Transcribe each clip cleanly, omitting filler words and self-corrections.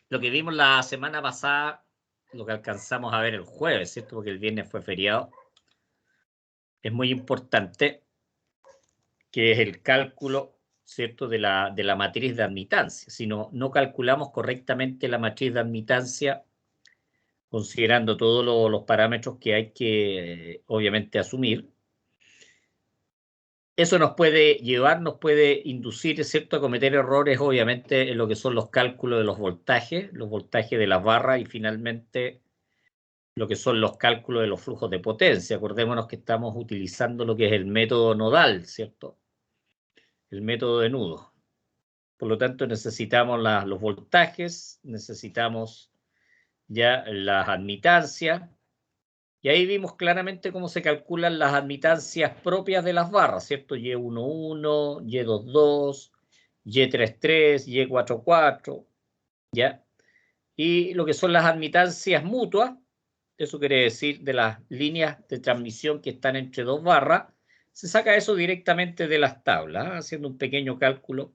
lo que vimos la semana pasada, lo que alcanzamos a ver el jueves, ¿cierto? Porque el viernes fue feriado, es muy importante, que es el cálculo, ¿cierto? De la matriz de admitancia. Si no calculamos correctamente la matriz de admitancia, considerando todos los parámetros que hay que, obviamente, asumir, eso nos puede llevar, nos puede inducir, ¿cierto?, a cometer errores, obviamente, en lo que son los cálculos de los voltajes de las barras y finalmente lo que son los cálculos de los flujos de potencia. Acordémonos que estamos utilizando lo que es el método nodal, ¿cierto? El método de nudo. Por lo tanto, necesitamos los voltajes, necesitamos ya las admitancias, y ahí vimos claramente cómo se calculan las admitancias propias de las barras, ¿cierto? Y11, Y22, Y33, Y44, ¿ya? Y lo que son las admitancias mutuas, eso quiere decir de las líneas de transmisión que están entre dos barras, se saca eso directamente de las tablas, haciendo un pequeño cálculo.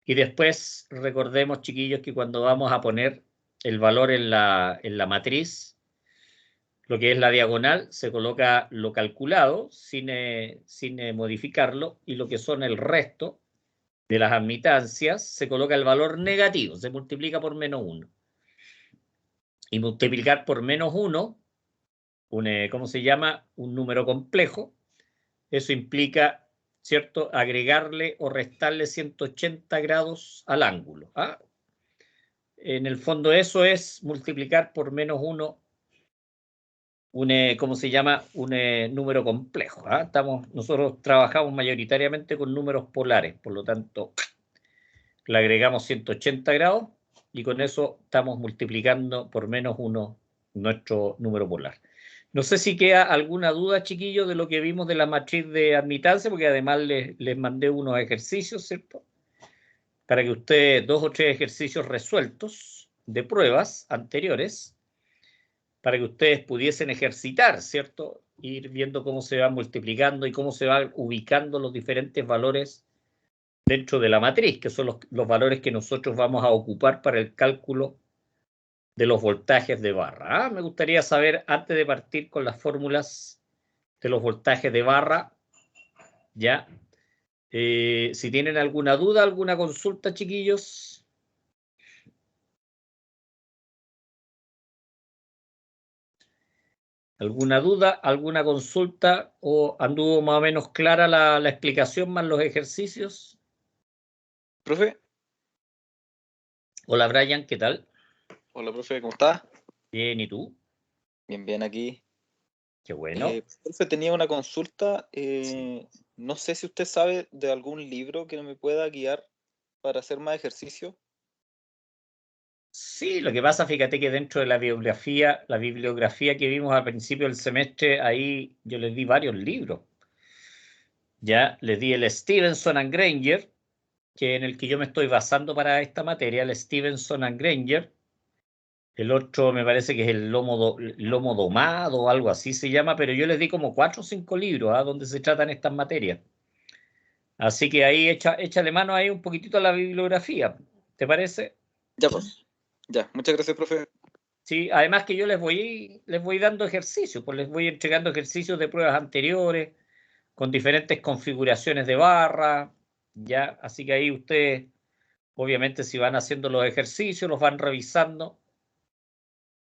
Y después recordemos, chiquillos, que cuando vamos a poner el valor en la matriz, lo que es la diagonal, se coloca lo calculado sin modificarlo, y lo que son el resto de las admitancias, se coloca el valor negativo, se multiplica por -1. Y multiplicar por -1, ¿cómo se llama? Un número complejo. Eso implica, ¿cierto?, agregarle o restarle 180 grados al ángulo. ¿Ah? En el fondo eso es multiplicar por -1 ¿cómo se llama? Un número complejo. ¿Ah? Nosotros trabajamos mayoritariamente con números polares, por lo tanto, le agregamos 180 grados y con eso estamos multiplicando por -1 nuestro número polar. No sé si queda alguna duda, chiquillos, de lo que vimos de la matriz de admitancia, porque además les mandé unos ejercicios, ¿cierto? Para que ustedes, 2 o 3 ejercicios resueltos de pruebas anteriores, para que ustedes pudiesen ejercitar, ¿cierto? Ir viendo cómo se va multiplicando y cómo se van ubicando los diferentes valores dentro de la matriz, que son los valores que nosotros vamos a ocupar para el cálculo de los voltajes de barra. Me gustaría saber, antes de partir con las fórmulas de los voltajes de barra, ya, si tienen alguna duda, alguna consulta, chiquillos. ¿Alguna duda, alguna consulta, o anduvo más o menos clara la explicación más los ejercicios? ¿Profe? Hola, Brian, ¿qué tal? Hola, profe, ¿cómo está? Bien, ¿y tú? Bien, bien aquí. Qué bueno. Profe, tenía una consulta. Sí. No sé si usted sabe de algún libro que me pueda guiar para hacer más ejercicio. Sí, lo que pasa, fíjate que dentro de la bibliografía que vimos al principio del semestre, ahí yo les di varios libros. Ya les di el Stevenson and Granger, que en el que yo me estoy basando para esta materia, el Stevenson and Granger. El otro me parece que es el lomo domado o algo así se llama, pero yo les di como 4 o 5 libros donde se tratan estas materias. Así que ahí échale mano ahí un poquitito a la bibliografía, ¿te parece? Ya, pues. Ya, muchas gracias, profe. Sí, además que yo les voy dando ejercicios, pues les voy entregando ejercicios de pruebas anteriores, con diferentes configuraciones de barra, ya, así que ahí ustedes, obviamente, si van haciendo los ejercicios, los van revisando,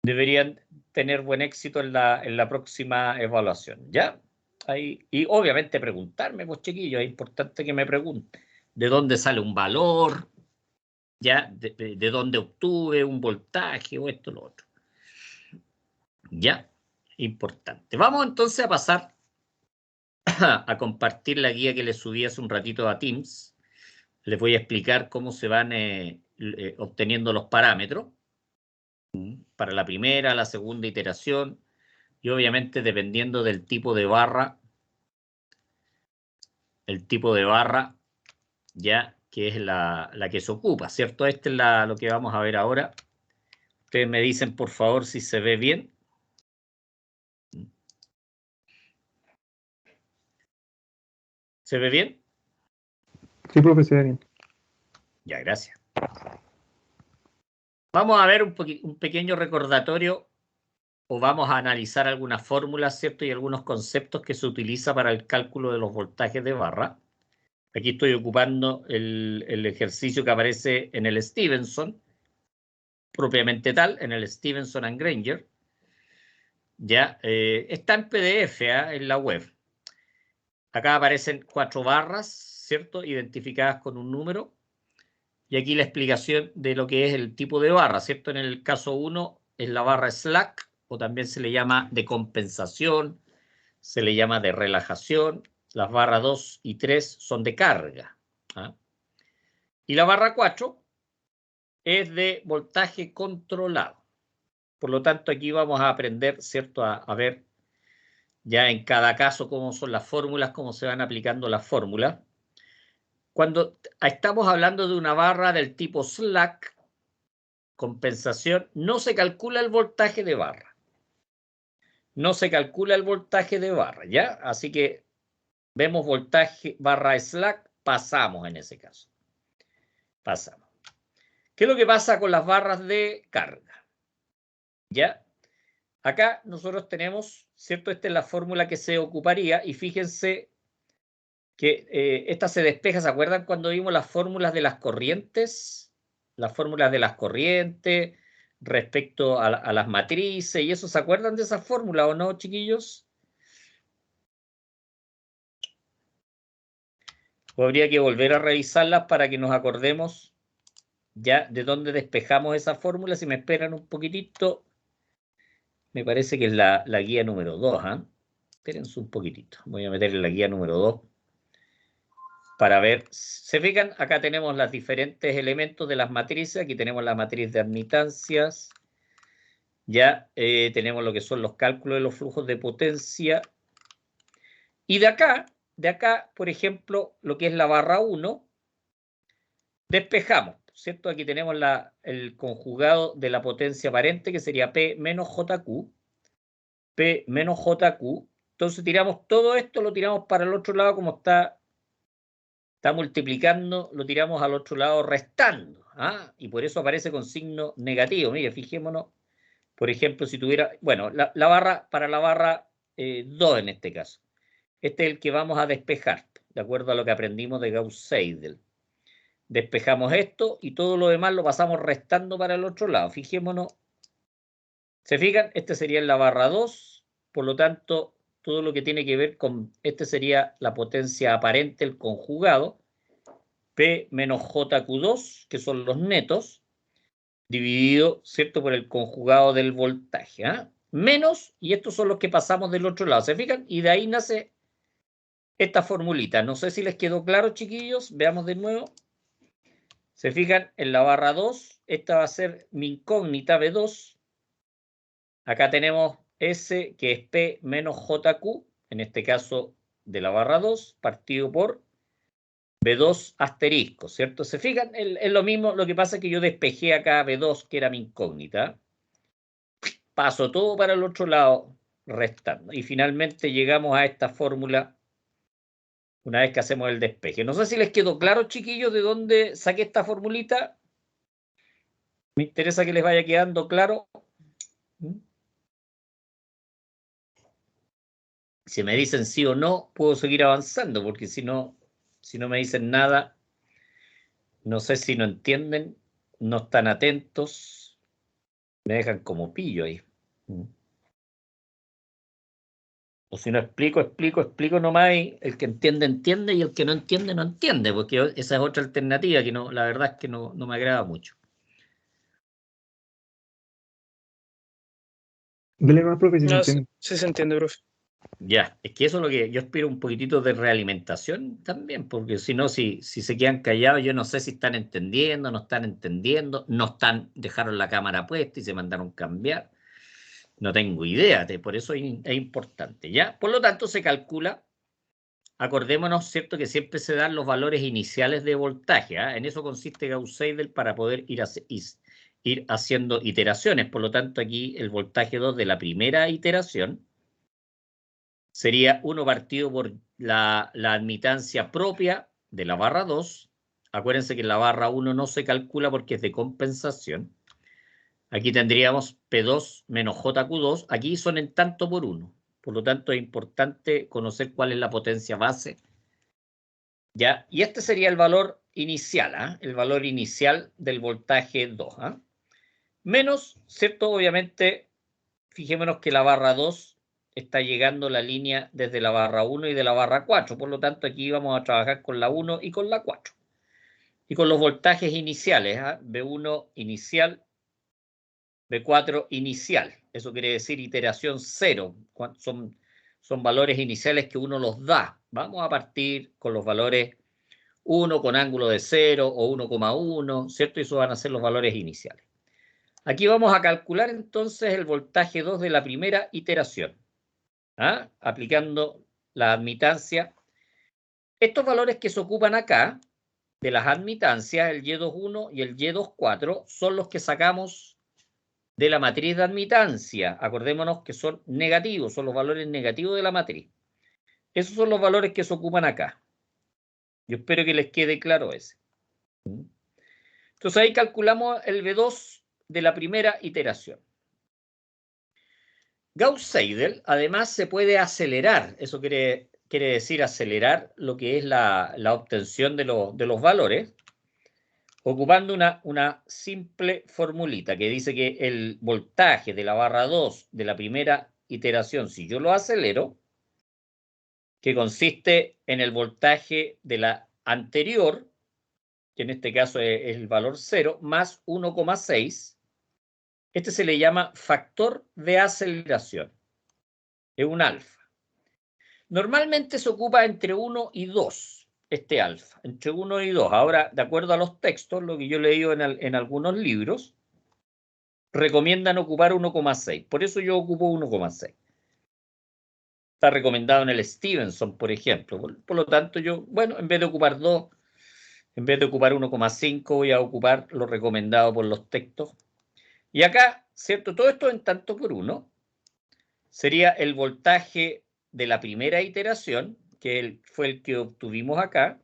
deberían tener buen éxito en la próxima evaluación, ¿ya? Ahí, y obviamente preguntarme, pues chiquillos, es importante que me pregunten de dónde sale un valor, ¿ya? De dónde obtuve un voltaje o esto o lo otro. ¿Ya? Importante. Vamos entonces a pasar a compartir la guía que les subí hace un ratito a Teams. Les voy a explicar cómo se van obteniendo los parámetros para la primera, la segunda iteración, y obviamente dependiendo del tipo de barra, ya, que es la que se ocupa, ¿cierto? Esta es lo que vamos a ver ahora. Ustedes me dicen, por favor, si se ve bien. ¿Se ve bien? Sí, profe, se ve bien. Ya, gracias. vamos a ver un pequeño recordatorio o vamos a analizar algunas fórmulas, ¿cierto? Y algunos conceptos que se utiliza para el cálculo de los voltajes de barra. Aquí estoy ocupando el ejercicio que aparece en el Stevenson, propiamente tal, en el Stevenson and Granger. Ya, está en PDF, en la web. Acá aparecen 4 barras, ¿cierto? Identificadas con un número. Y aquí la explicación de lo que es el tipo de barra, ¿cierto? En el caso 1 es la barra slack, o también se le llama de compensación, se le llama de relajación. Las barras 2 y 3 son de carga. Y la barra 4 es de voltaje controlado. Por lo tanto, aquí vamos a aprender, ¿cierto? A ver ya en cada caso cómo son las fórmulas, cómo se van aplicando las fórmulas. Cuando estamos hablando de una barra del tipo slack, compensación, no se calcula el voltaje de barra. No se calcula el voltaje de barra, ¿ya? Así que vemos voltaje barra slack, pasamos en ese caso. Pasamos. ¿Qué es lo que pasa con las barras de carga? ¿Ya? Acá nosotros tenemos, ¿cierto? Esta es la fórmula que se ocuparía y fíjense que esta se despeja. ¿Se acuerdan cuando vimos las fórmulas de las corrientes? Las fórmulas de las corrientes respecto a las matrices y eso. ¿Se acuerdan de esa fórmula o no, chiquillos? Habría que volver a revisarlas para que nos acordemos ya de dónde despejamos esa fórmula. Si me esperan un poquitito, me parece que es la guía número 2. Espérense un poquitito. Voy a meter en la guía número 2 para ver. ¿Se fijan? Acá tenemos los diferentes elementos de las matrices. Aquí tenemos la matriz de admitancias. Ya tenemos lo que son los cálculos de los flujos de potencia. Y de acá, por ejemplo, lo que es la barra 1, despejamos, ¿cierto? Aquí tenemos el conjugado de la potencia aparente, que sería P menos JQ. P menos JQ. Entonces tiramos todo esto, lo tiramos para el otro lado, como está multiplicando, lo tiramos al otro lado restando. Y por eso aparece con signo negativo. Mire, fijémonos, por ejemplo, si tuviera, bueno, la barra, para la barra 2 en este caso. Este es el que vamos a despejar, de acuerdo a lo que aprendimos de Gauss-Seidel. Despejamos esto y todo lo demás lo pasamos restando para el otro lado. Fijémonos. ¿Se fijan? Este sería en la barra 2. Por lo tanto, todo lo que tiene que ver con... Este sería la potencia aparente, el conjugado. P menos JQ2, que son los netos, dividido, ¿cierto?, por el conjugado del voltaje. Menos, y estos son los que pasamos del otro lado. ¿Se fijan? Y de ahí nace esta formulita. No sé si les quedó claro, chiquillos. Veamos de nuevo. Se fijan, en la barra 2, esta va a ser mi incógnita B2. Acá tenemos S, que es P menos JQ, en este caso de la barra 2, partido por B2 asterisco, ¿cierto? ¿Se fijan? Es lo mismo, lo que pasa es que yo despejé acá B2, que era mi incógnita. Paso todo para el otro lado, restando. Y finalmente llegamos a esta fórmula una vez que hacemos el despeje. No sé si les quedó claro, chiquillos, de dónde saqué esta formulita. Me interesa que les vaya quedando claro. Si me dicen sí o no, puedo seguir avanzando, porque si no me dicen nada, no sé si no entienden, no están atentos, me dejan como pillo ahí. O si no explico nomás, y el que entiende, entiende, y el que no entiende, no entiende, porque esa es otra alternativa que no, la verdad es que no me agrada mucho. Dele más, profe, si se No, entiende. sí se entiende, profe. Ya, es que eso es lo que yo espero, un poquitito de realimentación también, porque si no, si se quedan callados, yo no sé si están entendiendo, no están entendiendo, dejaron la cámara puesta y se mandaron cambiar. No tengo idea, por eso es importante, ¿ya? Por lo tanto, se calcula, acordémonos, ¿cierto?, que siempre se dan los valores iniciales de voltaje. En eso consiste Gauss-Seidel para poder ir haciendo iteraciones. Por lo tanto, aquí el voltaje 2 de la primera iteración sería 1 partido por la admitancia propia de la barra 2. Acuérdense que en la barra 1 no se calcula porque es de compensación. Aquí tendríamos P2 menos JQ2. Aquí son en tanto por 1. Por lo tanto, es importante conocer cuál es la potencia base. ¿Ya? Y este sería el valor inicial, ¿ah? El valor inicial del voltaje 2. ¿Ah? Menos, ¿cierto? Obviamente, fijémonos que la barra 2 está llegando la línea desde la barra 1 y de la barra 4. Por lo tanto, aquí vamos a trabajar con la 1 y con la 4. Y con los voltajes iniciales, ¿ah? B1 inicial, B4 inicial. Eso quiere decir iteración 0. Son valores iniciales que uno los da. Vamos a partir con los valores 1 con ángulo de 0 o 1,1, ¿cierto? Y esos van a ser los valores iniciales. Aquí vamos a calcular entonces el voltaje 2 de la primera iteración, ¿ah? Aplicando la admitancia. Estos valores que se ocupan acá, de las admitancias, el Y21 y el Y24, son los que sacamos de la matriz de admitancia. Acordémonos que son negativos, son los valores negativos de la matriz. Esos son los valores que se ocupan acá. Yo espero que les quede claro ese. Entonces ahí calculamos el B2 de la primera iteración. Gauss-Seidel además se puede acelerar, eso quiere decir acelerar lo que es la obtención de los valores, ocupando una simple formulita que dice que el voltaje de la barra 2 de la primera iteración, si yo lo acelero, que consiste en el voltaje de la anterior, que en este caso es el valor 0, más 1,6, este se le llama factor de aceleración. Es un alfa. Normalmente se ocupa entre 1 y 2, este alfa, entre 1 y 2. Ahora, de acuerdo a los textos, lo que yo he leído en algunos libros, recomiendan ocupar 1,6. Por eso yo ocupo 1,6. Está recomendado en el Stevenson, por ejemplo. Por lo tanto, yo, bueno, en vez de ocupar 2, en vez de ocupar 1,5, voy a ocupar lo recomendado por los textos. Y acá, ¿cierto? Todo esto en tanto por 1 sería el voltaje de la primera iteración, que fue el que obtuvimos acá,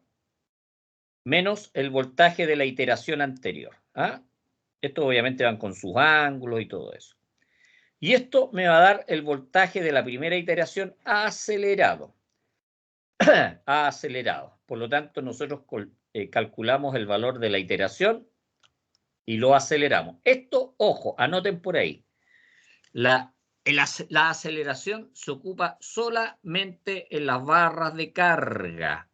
menos el voltaje de la iteración anterior. ¿Ah? Estos obviamente van con sus ángulos y todo eso. Y esto me va a dar el voltaje de la primera iteración acelerado. Acelerado. Por lo tanto, nosotros calculamos el valor de la iteración y lo aceleramos. Esto, ojo, anoten por ahí. La aceleración se ocupa solamente en las barras de carga.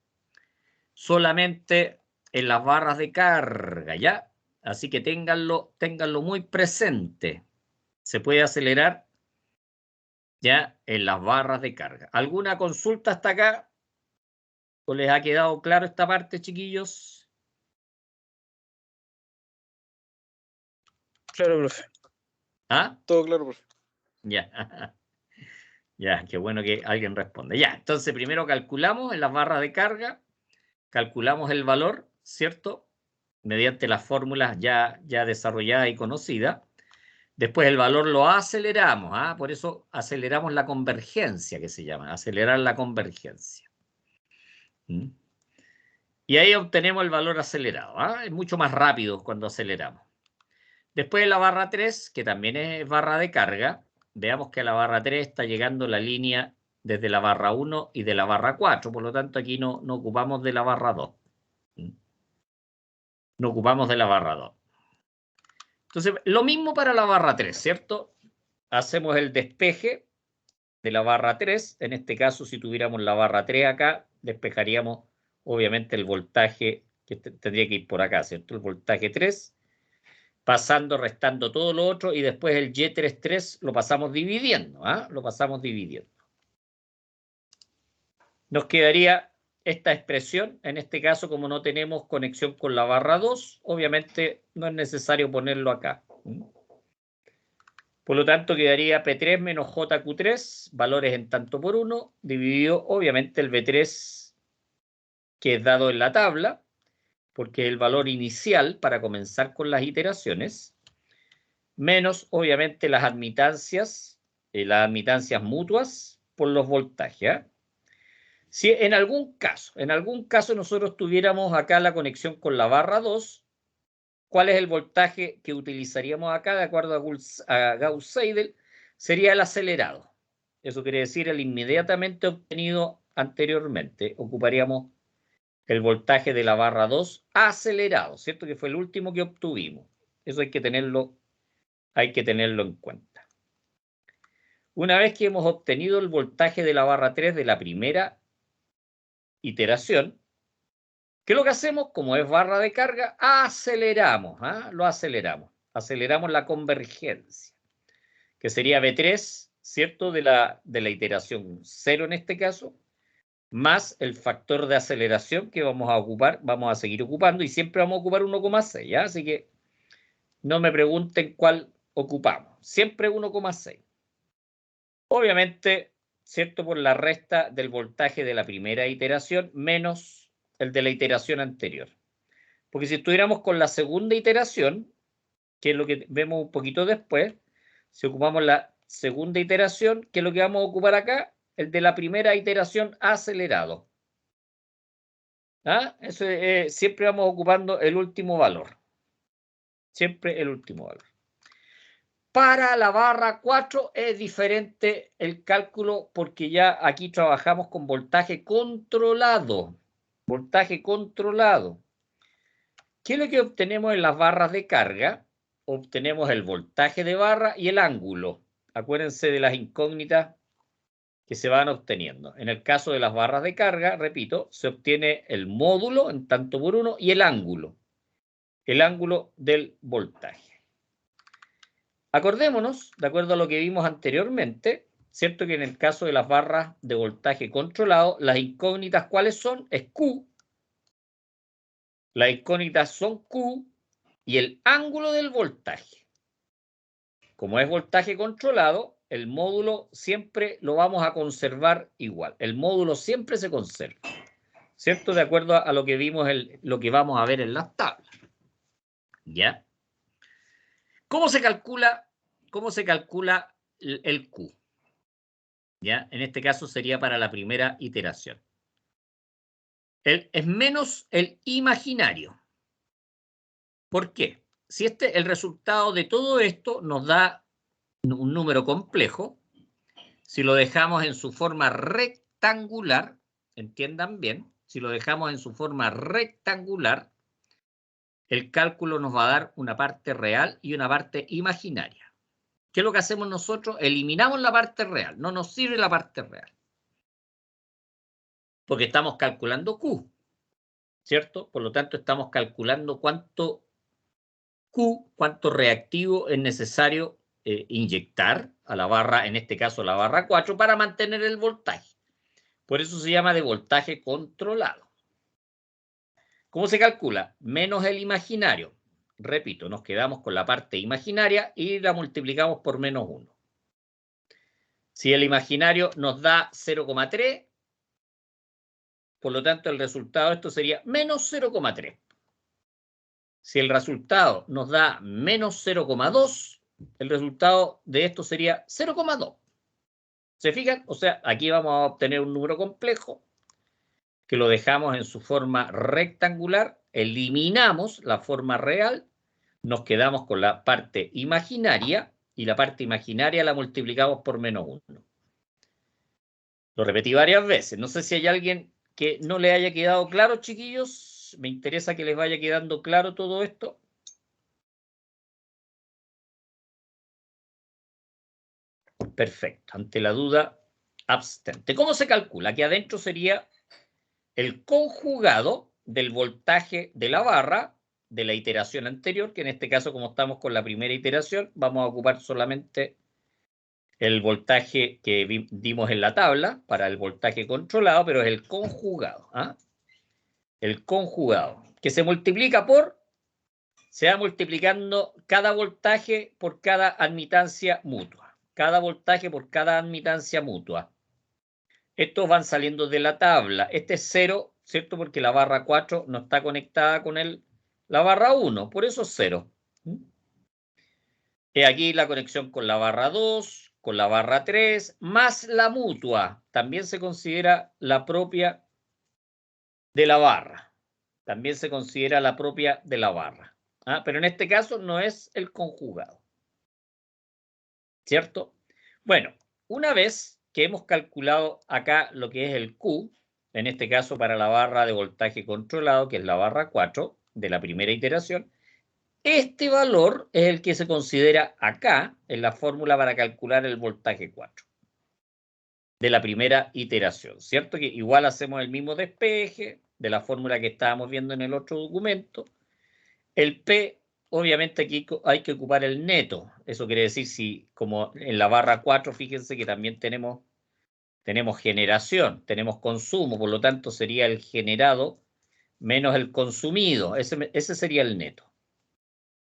Solamente en las barras de carga, ¿ya? Así que ténganlo muy presente. Se puede acelerar ya en las barras de carga. ¿Alguna consulta hasta acá? ¿O les ha quedado claro esta parte, chiquillos? Claro, profe. ¿Ah? Todo claro, profe. Ya. Ya, qué bueno que alguien responde. Ya, entonces primero calculamos en las barras de carga, calculamos el valor, ¿cierto? Mediante las fórmulas ya desarrolladas y conocidas. Después el valor lo aceleramos, ¿ah? Por eso aceleramos la convergencia, que se llama, acelerar la convergencia. ¿Mm? Y ahí obtenemos el valor acelerado, ¿ah? Es mucho más rápido cuando aceleramos. Después la barra 3, que también es barra de carga, veamos que a la barra 3 está llegando la línea desde la barra 1 y de la barra 4, por lo tanto aquí no ocupamos de la barra 2. ¿Mm? No ocupamos de la barra 2. Entonces, lo mismo para la barra 3, ¿cierto? Hacemos el despeje de la barra 3. En este caso, si tuviéramos la barra 3 acá, despejaríamos obviamente el voltaje que tendría que ir por acá, ¿cierto? El voltaje 3, pasando, restando todo lo otro, y después el Y33 lo pasamos dividiendo, ¿ah? Lo pasamos dividiendo. Nos quedaría esta expresión, en este caso, como no tenemos conexión con la barra 2, obviamente no es necesario ponerlo acá. Por lo tanto, quedaría P3 menos JQ3, valores en tanto por 1, dividido, obviamente, el B3 que es dado en la tabla, porque es el valor inicial para comenzar con las iteraciones, menos, obviamente, las admitancias mutuas por los voltajes. ¿Eh? Si en algún caso nosotros tuviéramos acá la conexión con la barra 2, ¿cuál es el voltaje que utilizaríamos acá de acuerdo a Gauss-Seidel? Sería el acelerado. Eso quiere decir el inmediatamente obtenido anteriormente. Ocuparíamos el voltaje de la barra 2 acelerado, ¿cierto? Que fue el último que obtuvimos. Eso hay que tenerlo en cuenta. Una vez que hemos obtenido el voltaje de la barra 3 de la primera iteración, ¿qué es lo que hacemos? Como es barra de carga, aceleramos, lo aceleramos. Aceleramos la convergencia, que sería B3, ¿cierto? De la iteración 0 en este caso, más el factor de aceleración que vamos a seguir ocupando, y siempre vamos a ocupar 1,6, ¿ya? Así que no me pregunten cuál ocupamos, siempre 1,6. Obviamente, ¿cierto? Por la resta del voltaje de la primera iteración menos el de la iteración anterior. Porque si estuviéramos con la segunda iteración, que es lo que vemos un poquito después, si ocupamos la segunda iteración, ¿qué es lo que vamos a ocupar acá? El de la primera iteración acelerado. Eso siempre vamos ocupando el último valor. Siempre el último valor. Para la barra 4 es diferente el cálculo porque ya aquí trabajamos con voltaje controlado. Voltaje controlado. ¿Qué es lo que obtenemos en las barras de carga? Obtenemos el voltaje de barra y el ángulo. Acuérdense de las incógnitas que se van obteniendo. En el caso de las barras de carga, repito, se obtiene el módulo en tanto por uno y el ángulo del voltaje. Acordémonos, de acuerdo a lo que vimos anteriormente, cierto que en el caso de las barras de voltaje controlado, las incógnitas, ¿cuáles son? Es Q. Las incógnitas son Q y el ángulo del voltaje. Como es voltaje controlado, el módulo siempre lo vamos a conservar igual. El módulo siempre se conserva, ¿cierto? De acuerdo a lo que vimos, lo que vamos a ver en las tablas. ¿Ya? ¿Cómo se calcula el Q? ¿Ya? En este caso sería para la primera iteración. Es menos el imaginario. ¿Por qué? Si el resultado de todo esto nos da un número complejo, si lo dejamos en su forma rectangular, entiendan bien, si lo dejamos en su forma rectangular, el cálculo nos va a dar una parte real y una parte imaginaria. ¿Qué es lo que hacemos nosotros? Eliminamos la parte real, no nos sirve la parte real. Porque estamos calculando Q, ¿cierto? Por lo tanto, estamos calculando cuánto reactivo es necesario inyectar a la barra, en este caso la barra 4, para mantener el voltaje. Por eso se llama de voltaje controlado. ¿Cómo se calcula? Menos el imaginario. Repito, nos quedamos con la parte imaginaria y la multiplicamos por menos 1. Si el imaginario nos da 0,3, por lo tanto el resultado de esto sería menos 0,3. Si el resultado nos da menos 0,2, el resultado de esto sería 0,2. ¿Se fijan? O sea, aquí vamos a obtener un número complejo que lo dejamos en su forma rectangular, eliminamos la forma real, nos quedamos con la parte imaginaria y la parte imaginaria la multiplicamos por menos 1. Lo repetí varias veces. No sé si hay alguien que no le haya quedado claro, chiquillos. Me interesa que les vaya quedando claro todo esto. Perfecto. Ante la duda, abstente. ¿Cómo se calcula? Aquí adentro sería el conjugado del voltaje de la barra de la iteración anterior, que en este caso, como estamos con la primera iteración, vamos a ocupar solamente el voltaje que dimos en la tabla para el voltaje controlado, pero es el conjugado. El conjugado, que se multiplica se va multiplicando cada voltaje por cada admitancia mutua. Cada voltaje por cada admitancia mutua. Estos van saliendo de la tabla. Este es 0, ¿cierto? Porque la barra 4 no está conectada con la barra 1, por eso es 0. Y aquí la conexión con la barra 2, con la barra 3, más la mutua. También se considera la propia de la barra. También se considera la propia de la barra. Pero en este caso no es el conjugado. ¿Cierto? Bueno, una vez que hemos calculado acá lo que es el Q, en este caso para la barra de voltaje controlado, que es la barra 4 de la primera iteración, este valor es el que se considera acá en la fórmula para calcular el voltaje 4 de la primera iteración, ¿cierto? Que igual hacemos el mismo despeje de la fórmula que estábamos viendo en el otro documento. El P, obviamente aquí hay que ocupar el neto. Eso quiere decir, si como en la barra 4, fíjense que también tenemos generación, tenemos consumo, por lo tanto sería el generado menos el consumido. Ese sería el neto.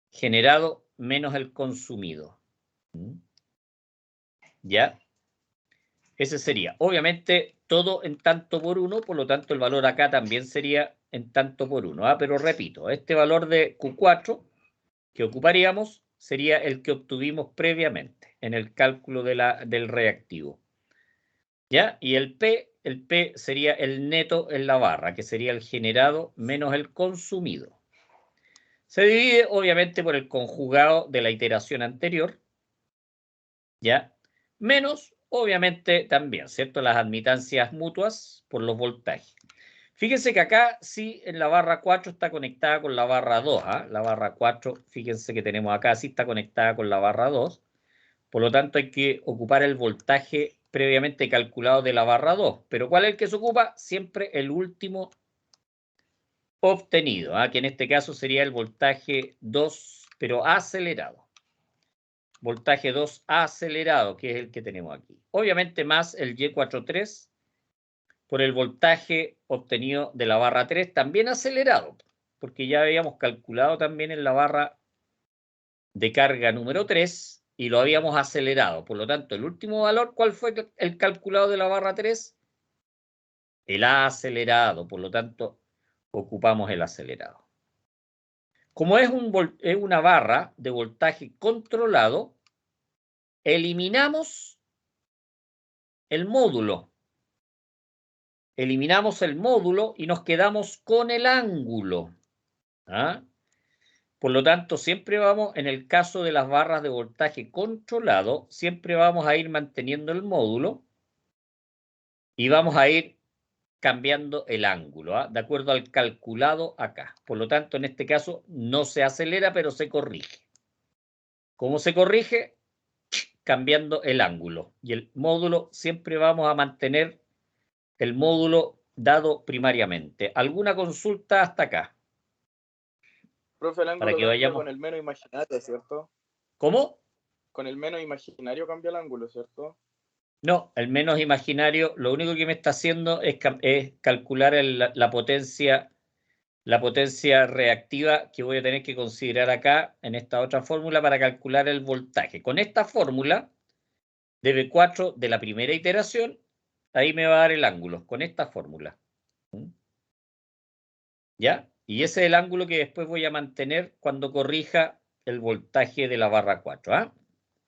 Generado menos el consumido. ¿Ya? Ese sería. Obviamente todo en tanto por 1, por lo tanto el valor acá también sería en tanto por 1. Pero repito, este valor de Q4 que ocuparíamos sería el que obtuvimos previamente en el cálculo del reactivo. ¿Ya? Y el P sería el neto en la barra, que sería el generado menos el consumido. Se divide obviamente por el conjugado de la iteración anterior, ¿ya? Menos, obviamente, también, ¿cierto? Las admitancias mutuas por los voltajes. Fíjense que acá sí en la barra 4 está conectada con la barra 2. La barra 4, fíjense que tenemos acá, sí está conectada con la barra 2. Por lo tanto, hay que ocupar el voltaje previamente calculado de la barra 2. Pero ¿cuál es el que se ocupa? Siempre el último obtenido, que en este caso sería el voltaje 2, pero acelerado. Voltaje 2 acelerado, que es el que tenemos aquí. Obviamente más el Y43 por el voltaje obtenido de la barra 3, también acelerado, porque ya habíamos calculado también en la barra de carga número 3 y lo habíamos acelerado. Por lo tanto, el último valor, ¿cuál fue el calculado de la barra 3? El acelerado. Por lo tanto, ocupamos el acelerado. Como es una barra de voltaje controlado, eliminamos el módulo. Eliminamos el módulo y nos quedamos con el ángulo. Por lo tanto, siempre vamos, en el caso de las barras de voltaje controlado, siempre vamos a ir manteniendo el módulo y vamos a ir cambiando el ángulo, de acuerdo al calculado acá. Por lo tanto, en este caso no se acelera, pero se corrige. ¿Cómo se corrige? Cambiando el ángulo. Y el módulo siempre vamos a mantener el módulo dado primariamente. ¿Alguna consulta hasta acá? Profe, el Para ángulo que cambia vayamos. con el menos imaginario, ¿cierto? ¿Cómo? Con el menos imaginario cambia el ángulo, ¿cierto? No, el menos imaginario, lo único que me está haciendo es calcular la potencia reactiva que voy a tener que considerar acá en esta otra fórmula para calcular el voltaje. Con esta fórmula de V4 de la primera iteración, ahí me va a dar el ángulo, con esta fórmula. ¿Ya? Y ese es el ángulo que después voy a mantener cuando corrija el voltaje de la barra 4,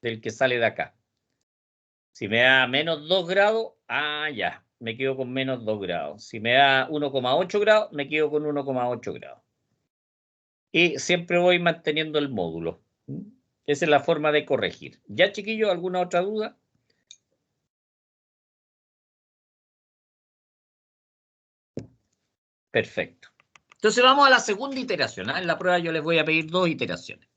del que sale de acá. Si me da menos 2 grados, ya, me quedo con menos 2 grados. Si me da 1,8 grados, me quedo con 1,8 grados. Y siempre voy manteniendo el módulo. Esa es la forma de corregir. ¿Ya, chiquillos, alguna otra duda? Perfecto. Entonces vamos a la segunda iteración. En la prueba yo les voy a pedir 2 iteraciones.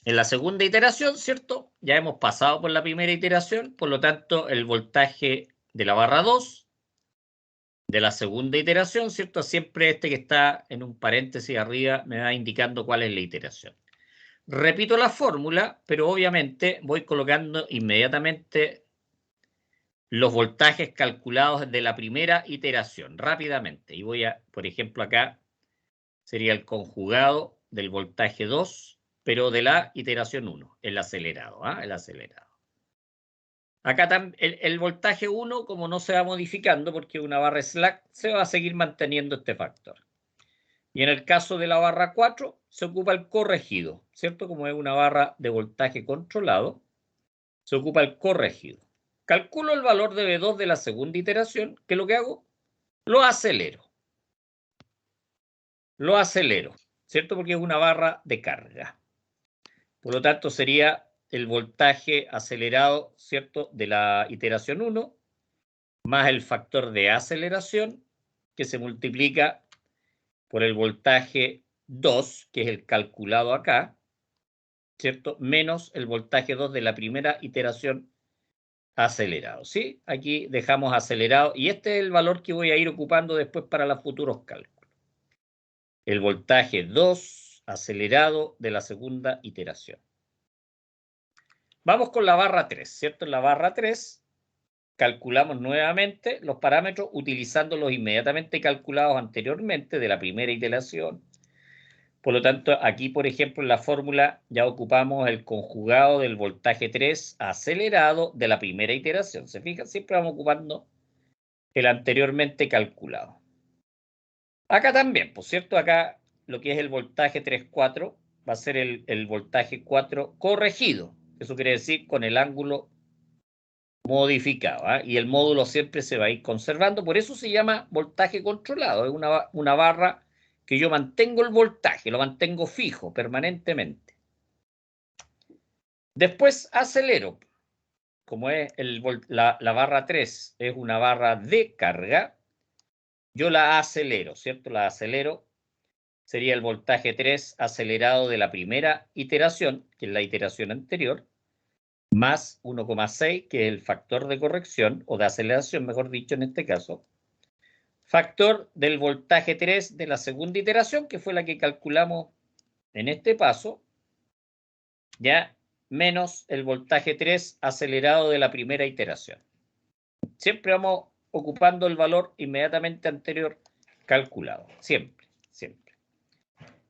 En la segunda iteración, ¿cierto? Ya hemos pasado por la primera iteración, por lo tanto, el voltaje de la barra 2 de la segunda iteración, ¿cierto? Siempre este que está en un paréntesis arriba me va indicando cuál es la iteración. Repito la fórmula, pero obviamente voy colocando inmediatamente los voltajes calculados de la primera iteración, rápidamente. Y voy a, por ejemplo, acá sería el conjugado del voltaje 2, pero de la iteración 1, el acelerado, el acelerado. Acá el voltaje 1, como no se va modificando porque es una barra slack, se va a seguir manteniendo este factor. Y en el caso de la barra 4, se ocupa el corregido, ¿cierto? Como es una barra de voltaje controlado, se ocupa el corregido. Calculo el valor de V2 de la segunda iteración, que lo que hago, lo acelero. Lo acelero, ¿cierto? Porque es una barra de carga. Por lo tanto, sería el voltaje acelerado, ¿cierto?, de la iteración 1, más el factor de aceleración, que se multiplica por el voltaje 2, que es el calculado acá, ¿cierto?, menos el voltaje 2 de la primera iteración acelerado, ¿sí? Aquí dejamos acelerado, y este es el valor que voy a ir ocupando después para los futuros cálculos. El voltaje 2 acelerado de la segunda iteración. Vamos con la barra 3, ¿cierto? En la barra 3 calculamos nuevamente los parámetros utilizando los inmediatamente calculados anteriormente de la primera iteración. Por lo tanto, aquí, por ejemplo, en la fórmula ya ocupamos el conjugado del voltaje 3 acelerado de la primera iteración. ¿Se fijan? Siempre vamos ocupando el anteriormente calculado. Acá también, por cierto, acá lo que es el voltaje 3,4 va a ser el voltaje 4 corregido. Eso quiere decir con el ángulo modificado, ¿eh? Y el módulo siempre se va a ir conservando. Por eso se llama voltaje controlado. Es una barra que yo mantengo el voltaje, lo mantengo fijo permanentemente. Después acelero. Como es la barra 3 es una barra de carga, yo la acelero, ¿cierto? La acelero. Sería el voltaje 3 acelerado de la primera iteración, que es la iteración anterior, más 1,6, que es el factor de corrección, o de aceleración, mejor dicho, en este caso. Factor del voltaje 3 de la segunda iteración, que fue la que calculamos en este paso, ya, menos el voltaje 3 acelerado de la primera iteración. Siempre vamos ocupando el valor inmediatamente anterior calculado. Siempre, siempre.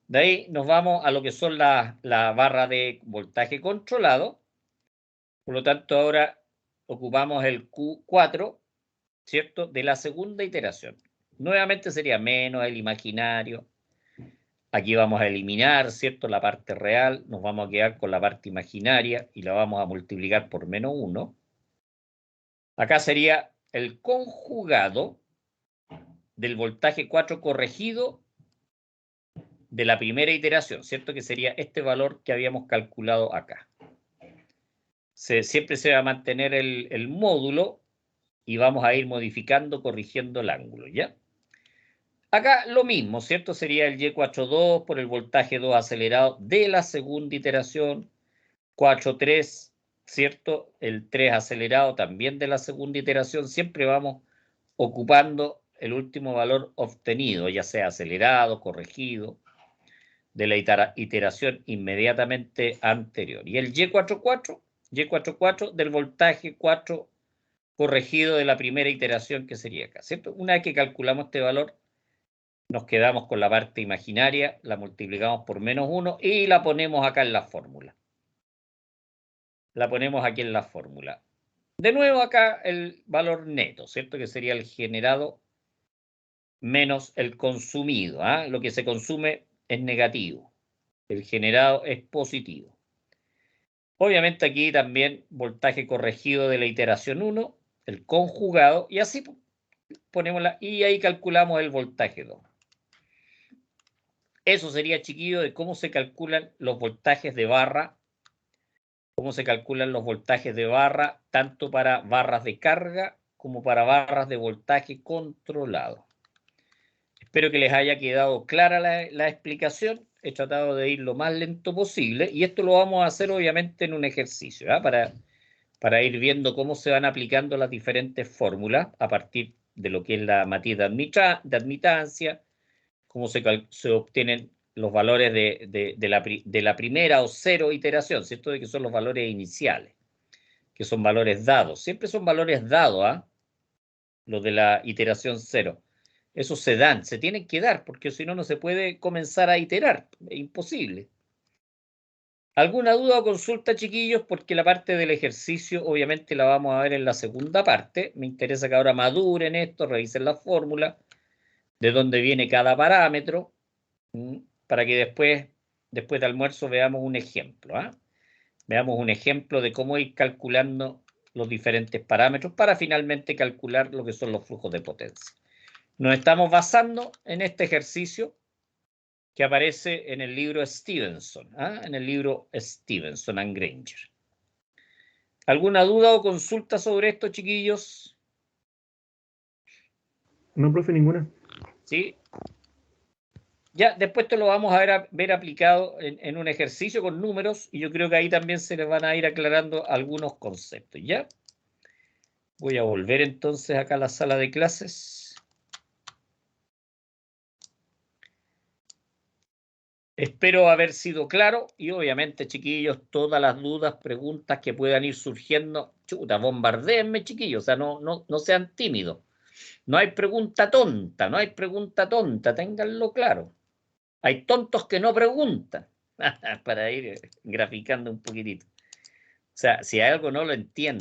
De ahí nos vamos a lo que son la barra de voltaje controlado. Por lo tanto, ahora ocupamos el Q4, ¿cierto?, de la segunda iteración. Nuevamente sería menos el imaginario. Aquí vamos a eliminar, ¿cierto?, la parte real. Nos vamos a quedar con la parte imaginaria y la vamos a multiplicar por menos 1. Acá sería el conjugado del voltaje 4 corregido de la primera iteración, ¿cierto? Que sería este valor que habíamos calculado acá. Siempre se va a mantener el módulo y vamos a ir modificando, corrigiendo el ángulo, ¿ya? Acá lo mismo, ¿cierto? Sería el Y42 por el voltaje 2 acelerado de la segunda iteración, 4,3, ¿cierto? El 3 acelerado también de la segunda iteración. Siempre vamos ocupando el último valor obtenido, ya sea acelerado, corregido, de la iteración inmediatamente anterior. Y el Y44 del voltaje 4 corregido de la primera iteración, que sería acá, ¿cierto? Una vez que calculamos este valor, nos quedamos con la parte imaginaria, la multiplicamos por menos 1 y la ponemos acá en la fórmula. La ponemos aquí en la fórmula. De nuevo acá el valor neto, ¿cierto? Que sería el generado menos el consumido, ¿eh? Lo que se consume es negativo. El generado es positivo. Obviamente aquí también voltaje corregido de la iteración 1, el conjugado, y así ponemos y ahí calculamos el voltaje 2. Eso sería, chiquillo, de cómo se calculan los voltajes de barra, tanto para barras de carga como para barras de voltaje controlado. Espero que les haya quedado clara la explicación. He tratado de ir lo más lento posible y esto lo vamos a hacer obviamente en un ejercicio, ¿eh? Para ir viendo cómo se van aplicando las diferentes fórmulas a partir de lo que es la matriz de admitancia, cómo se obtienen los valores de la primera o cero iteración, ¿cierto? De que son los valores iniciales, que son valores dados. Siempre son valores dados, ¿ah? Los de la iteración 0. Esos se dan, se tienen que dar, porque si no, no se puede comenzar a iterar. Es imposible. ¿Alguna duda o consulta, chiquillos? Porque la parte del ejercicio, obviamente, la vamos a ver en la segunda parte. Me interesa que ahora maduren esto, revisen la fórmula, de dónde viene cada parámetro, para que después de almuerzo, veamos un ejemplo, ¿eh? Veamos un ejemplo de cómo ir calculando los diferentes parámetros para finalmente calcular lo que son los flujos de potencia. Nos estamos basando en este ejercicio que aparece en el libro Stevenson, en el libro Stevenson and Granger. ¿Alguna duda o consulta sobre esto, chiquillos? No, profe, ninguna. ¿Sí? Ya, después te lo vamos a ver aplicado en un ejercicio con números y yo creo que ahí también se les van a ir aclarando algunos conceptos, ¿ya? Voy a volver entonces acá a la sala de clases. Espero haber sido claro y obviamente, chiquillos, todas las dudas, preguntas que puedan ir surgiendo, chuta, bombardéenme, chiquillos, o sea, no sean tímidos. No hay pregunta tonta, no hay pregunta tonta, ténganlo claro. Hay tontos que no preguntan, para ir graficando un poquitito. O sea, si hay algo no lo entiendo.